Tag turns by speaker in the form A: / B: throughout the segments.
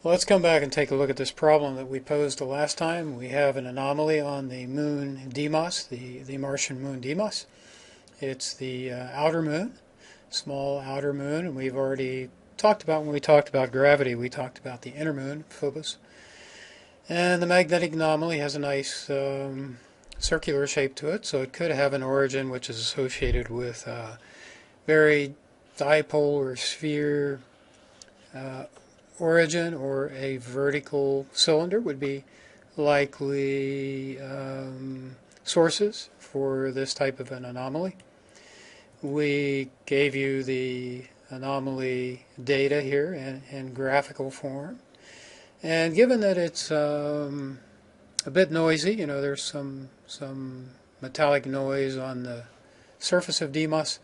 A: Well, let's come back and take a look at this problem that we posed the last time. We have an anomaly on the moon Deimos, the Martian moon Deimos. It's the outer moon, small outer moon, and we've already talked about, when we talked about gravity, we talked about the inner moon, Phobos. And the magnetic anomaly has a nice circular shape to it, so it could have an origin which is associated with very dipole or sphere origin, or a vertical cylinder would be likely sources for this type of an anomaly. We gave you the anomaly data here in graphical form, and given that it's a bit noisy, there's some metallic noise on the surface of Deimos,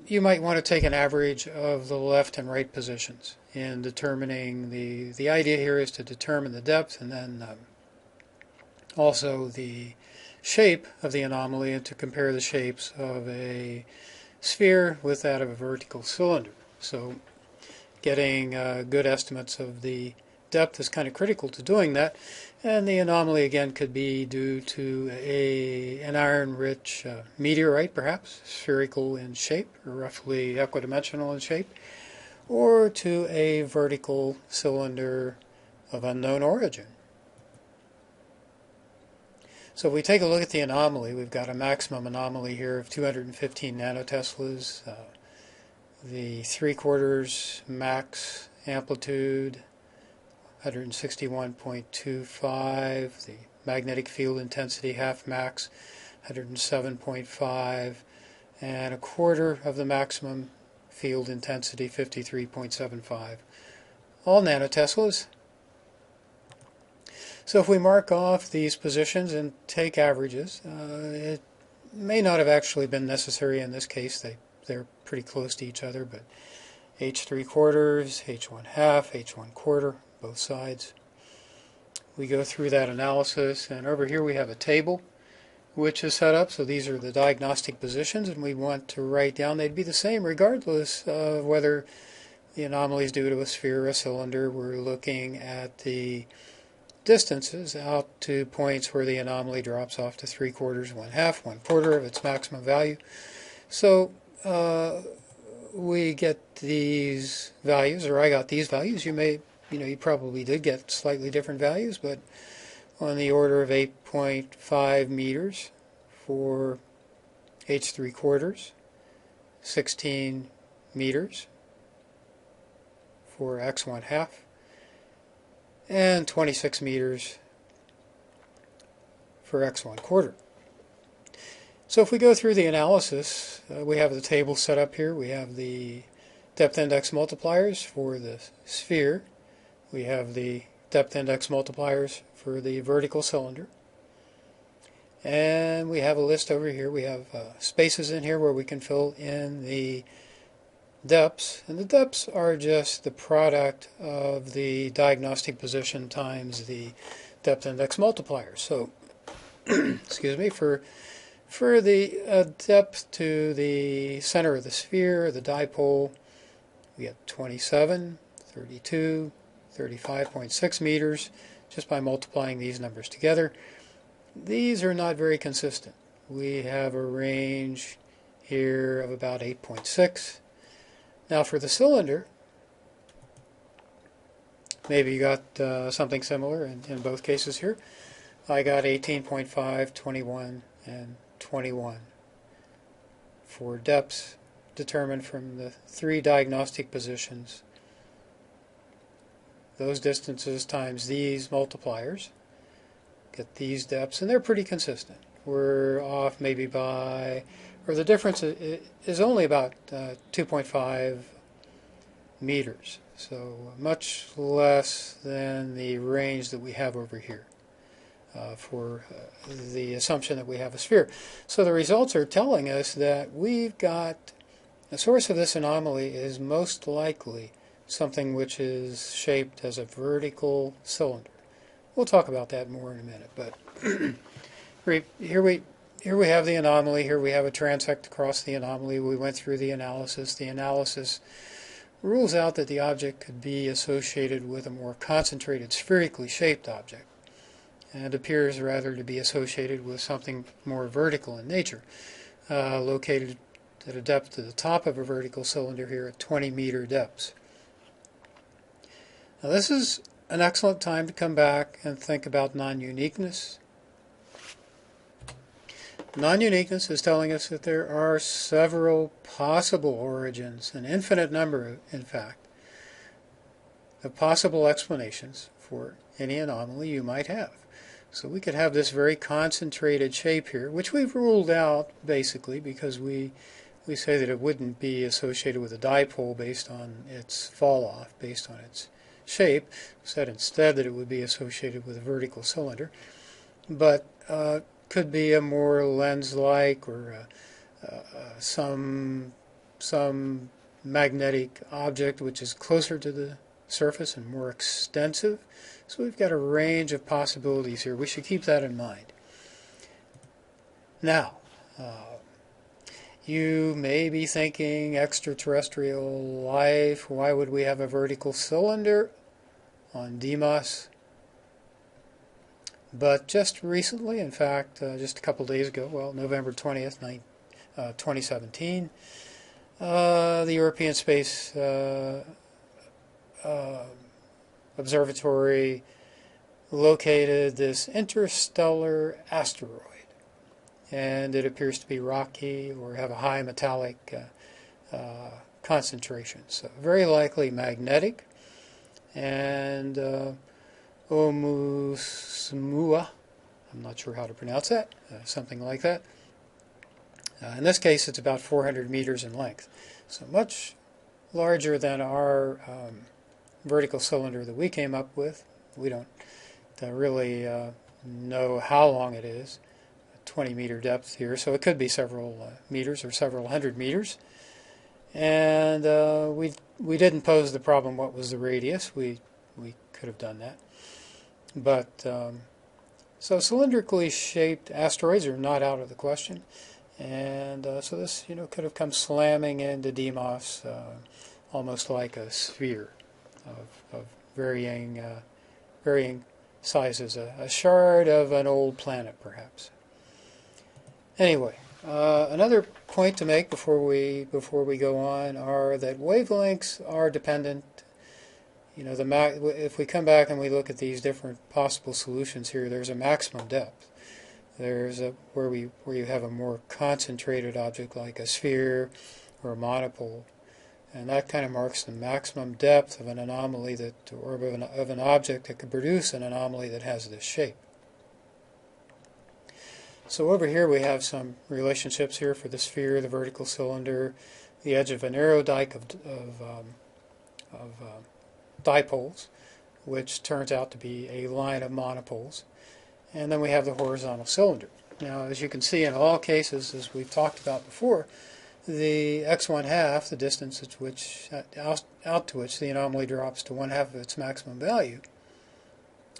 A: you might want to take an average of the left and right positions in determining the idea here is to determine the depth and then also the shape of the anomaly, and to compare the shapes of a sphere with that of a vertical cylinder. So getting good estimates of the depth is kind of critical to doing that, and the anomaly again could be due to an iron-rich meteorite, perhaps spherical in shape or roughly equidimensional in shape, or to a vertical cylinder of unknown origin. So if we take a look at the anomaly, we've got a maximum anomaly here of 215 nanoteslas, the 3/4 max amplitude 161.25, the magnetic field intensity half max 107.5, and a quarter of the maximum field intensity 53.75, all nanoteslas. So if we mark off these positions and take averages, it may not have actually been necessary in this case. They're pretty close to each other, but H3/4, H1/2, H1/4, both sides. We go through that analysis, and over here we have a table which is set up. So these are the diagnostic positions, and we want to write down, they'd be the same regardless of whether the anomaly is due to a sphere or a cylinder. We're looking at the distances out to points where the anomaly drops off to 3/4, 1/2, 1/4 of its maximum value. So we get these values, or I got these values. You probably did get slightly different values, but on the order of 8.5 meters for H3/4, 16 meters for X1/2, and 26 meters for X1/4. So if we go through the analysis, we have the table set up here. We have the depth index multipliers for the sphere. We have the depth index multipliers for the vertical cylinder. And we have a list over here. We have spaces in here where we can fill in the depths. And the depths are just the product of the diagnostic position times the depth index multipliers. So, excuse me, for the depth to the center of the sphere, the dipole, we get 27, 32, 35.6 meters just by multiplying these numbers together. These are not very consistent. We have a range here of about 8.6. Now for the cylinder, maybe you got something similar in both cases here. I got 18.5, 21, and 21 for depths determined from the 3 diagnostic positions. Those distances times these multipliers get these depths, and they're pretty consistent. We're off maybe by, or the difference is only about 2.5 meters, so much less than the range that we have over here for the assumption that we have a sphere. So the results are telling us that we've got the source of this anomaly is most likely something which is shaped as a vertical cylinder. We'll talk about that more in a minute, but here we have the anomaly. Here we have a transect across the anomaly. We went through the analysis. The analysis rules out that the object could be associated with a more concentrated spherically shaped object, and appears rather to be associated with something more vertical in nature, located at a depth to the top of a vertical cylinder here at 20-meter depths. Now this is an excellent time to come back and think about non-uniqueness. Non-uniqueness is telling us that there are several possible origins, an infinite number, in fact, of possible explanations for any anomaly you might have. So we could have this very concentrated shape here, which we've ruled out basically because we say that it wouldn't be associated with a dipole based on its fall off, based on its shape. We said instead that it would be associated with a vertical cylinder, but could be a more lens-like or some magnetic object which is closer to the surface and more extensive. So we've got a range of possibilities here. We should keep that in mind. Now, you may be thinking extraterrestrial life. Why would we have a vertical cylinder on Deimos? But just recently, in fact, just a couple days ago, well, November 20th, 2017, the European Space Observatory located this interstellar asteroid. And it appears to be rocky or have a high metallic concentration. So very likely magnetic. And Oumuamua, I'm not sure how to pronounce that, something like that. In this case, it's about 400 meters in length. So much larger than our vertical cylinder that we came up with. We don't really know how long it is. 20-meter depth here, so it could be several meters or several hundred meters. And we didn't pose the problem what was the radius. We could have done that. But so cylindrically shaped asteroids are not out of the question. And so this could have come slamming into Deimos almost like a sphere of varying sizes, a shard of an old planet perhaps. Anyway, another point to make before we go on are that wavelengths are dependent. If we come back and we look at these different possible solutions here, there's a maximum depth. There's where you have a more concentrated object like a sphere or a monopole, and that kind of marks the maximum depth of an anomaly or of an object that could produce an anomaly that has this shape. So over here we have some relationships here for the sphere, the vertical cylinder, the edge of an aerodike of dipoles, which turns out to be a line of monopoles. And then we have the horizontal cylinder. Now, as you can see in all cases, as we've talked about before, the x1/2, the distance out to which the anomaly drops to 1/2 of its maximum value,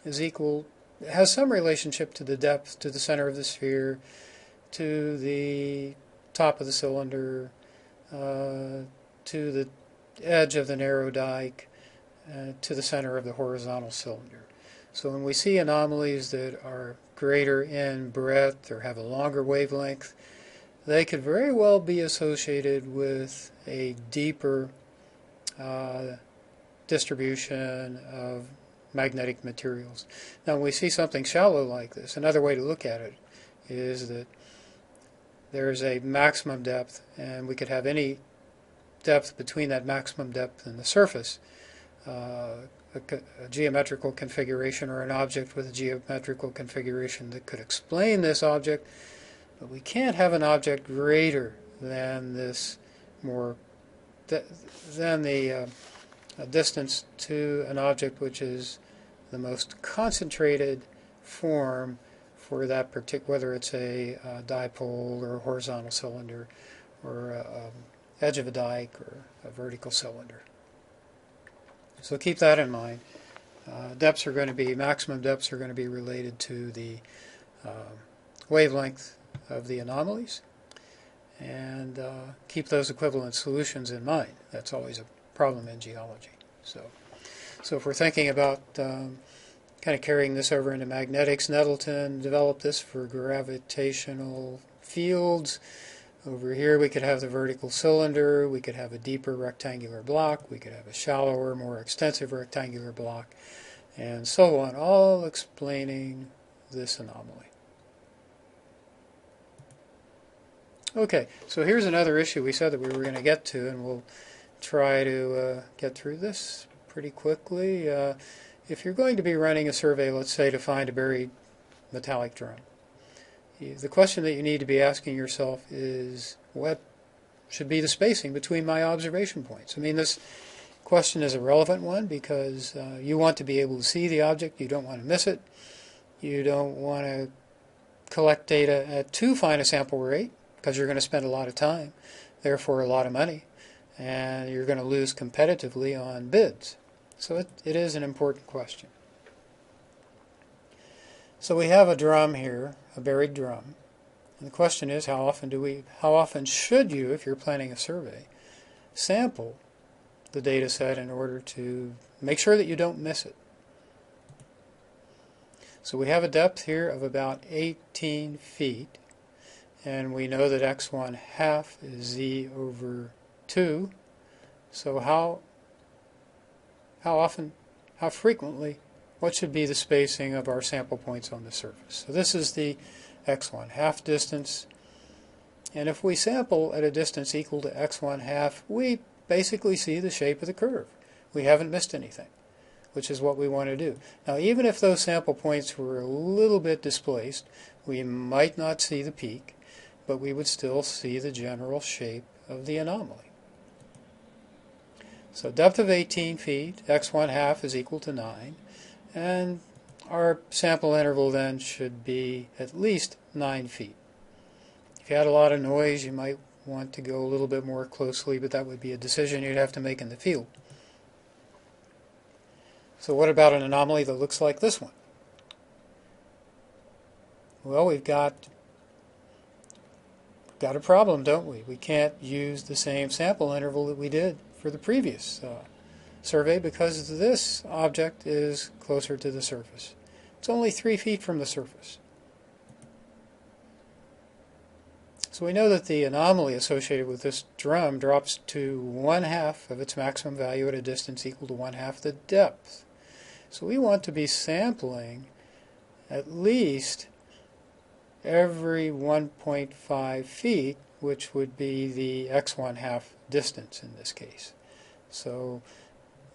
A: has some relationship to the depth, to the center of the sphere, to the top of the cylinder, to the edge of the narrow dike, to the center of the horizontal cylinder. So when we see anomalies that are greater in breadth or have a longer wavelength, they could very well be associated with a deeper distribution of magnetic materials. Now when we see something shallow like this, another way to look at it is that there's a maximum depth, and we could have any depth between that maximum depth and the surface, a geometrical configuration or an object with a geometrical configuration that could explain this object, but we can't have an object greater than this than the distance to an object which is the most concentrated form for that particular, whether it's a dipole or a horizontal cylinder or edge of a dike or a vertical cylinder. So keep that in mind. Maximum depths are going to be related to the wavelength of the anomalies, and keep those equivalent solutions in mind. That's always a problem in geology. So if we're thinking about kind of carrying this over into magnetics, Nettleton developed this for gravitational fields. Over here we could have the vertical cylinder, we could have a deeper rectangular block, we could have a shallower, more extensive rectangular block, and so on, all explaining this anomaly. Okay, so here's another issue we said that we were going to get to, and we'll try to get through this pretty quickly. If you're going to be running a survey, let's say, to find a buried metallic drum, the question that you need to be asking yourself is, what should be the spacing between my observation points? I mean, this question is a relevant one because you want to be able to see the object, you don't want to miss it, you don't want to collect data at too fine a sample rate because you're going to spend a lot of time, therefore a lot of money, and you're going to lose competitively on bids. So it is an important question. So we have a drum here, a buried drum. And the question is, how often should you, if you're planning a survey, sample the data set in order to make sure that you don't miss it? So we have a depth here of about 18 feet, and we know that x1 half is z over 2. So how often, how frequently, what should be the spacing of our sample points on the surface? So this is the x1 half distance, and if we sample at a distance equal to x1 half, we basically see the shape of the curve. We haven't missed anything, which is what we want to do. Now, even if those sample points were a little bit displaced, we might not see the peak, but we would still see the general shape of the anomaly. So depth of 18 feet, x1 half is equal to 9, and our sample interval then should be at least 9 feet. If you had a lot of noise, you might want to go a little bit more closely, but that would be a decision you'd have to make in the field. So what about an anomaly that looks like this one? Well, we've got a problem, don't we? We can't use the same sample interval that we did for the previous survey because this object is closer to the surface. It's only 3 feet from the surface. So we know that the anomaly associated with this drum drops to 1/2 of its maximum value at a distance equal to 1/2 the depth. So we want to be sampling at least every 1.5 feet, which would be the x1 half distance in this case. So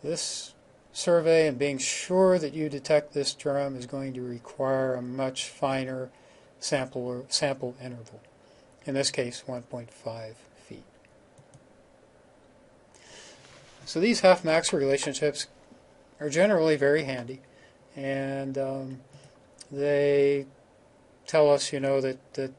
A: this survey and being sure that you detect this drum is going to require a much finer sample interval. In this case, 1.5 feet. So these half-max relationships are generally very handy, and they tell us, that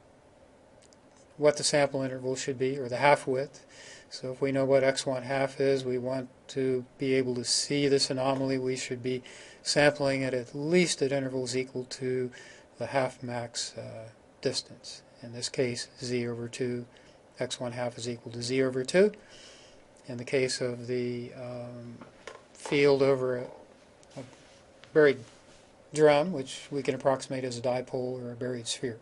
A: what the sample interval should be, or the half width. So if we know what x1 half is, we want to be able to see this anomaly. We should be sampling it at least at intervals equal to the half-max distance. In this case, z over 2, x1 half is equal to z over 2. In the case of the field over a buried drum, which we can approximate as a dipole or a buried sphere.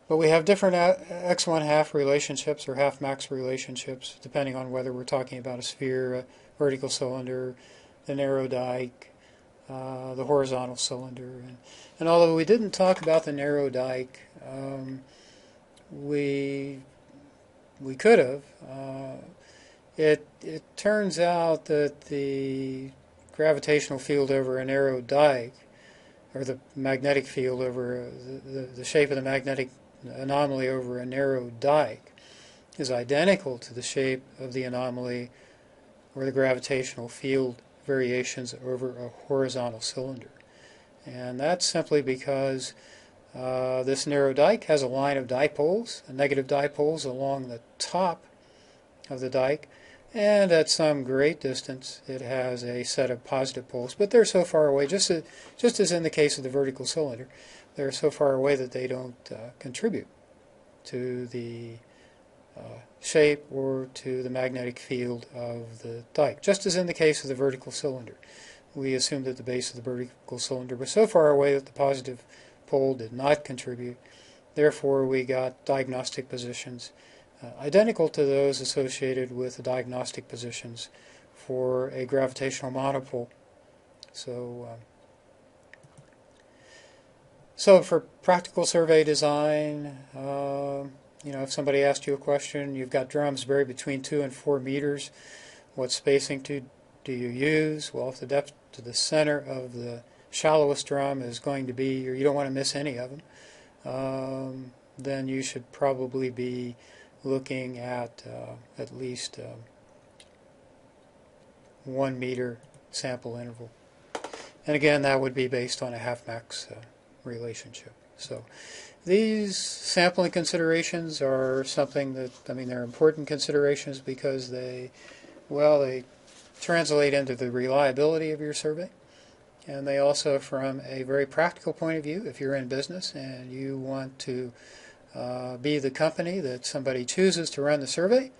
A: But we have different x1 half relationships or half-max relationships depending on whether we're talking about a sphere, a vertical cylinder, the narrow dike, the horizontal cylinder. And although we didn't talk about the narrow dike, we could have. It turns out that the gravitational field over a narrow dike, or the magnetic field over the shape of the magnetic anomaly over a narrow dike, is identical to the shape of the anomaly or the gravitational field variations over a horizontal cylinder. And that's simply because this narrow dike has a line of dipoles, negative dipoles along the top of the dike, and at some great distance it has a set of positive poles, but they're so far away, just as in the case of the vertical cylinder, they're so far away that they don't contribute to the shape or to the magnetic field of the dike. Just as in the case of the vertical cylinder. We assumed that the base of the vertical cylinder was so far away that the positive pole did not contribute. Therefore, we got diagnostic positions identical to those associated with the diagnostic positions for a gravitational monopole. So for practical survey design, if somebody asked you a question, you've got drums buried between 2 and 4 meters. What spacing do you use? Well, if the depth to the center of the shallowest drum is going to be, or you don't want to miss any of them, then you should probably be looking at least 1 meter sample interval. And again, that would be based on a half-max relationship. So these sampling considerations are something that, they're important considerations because they translate into the reliability of your survey. And they also, from a very practical point of view, if you're in business and you want to be the company that somebody chooses to run the survey,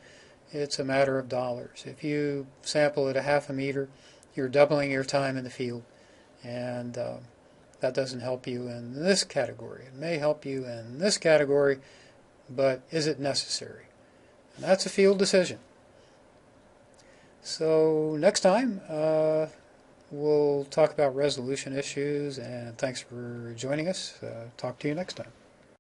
A: it's a matter of dollars. If you sample at a half a meter, you're doubling your time in the field, and that doesn't help you in this category. It may help you in this category, but is it necessary? And that's a field decision. So next time, we'll talk about resolution issues, and thanks for joining us. Talk to you next time.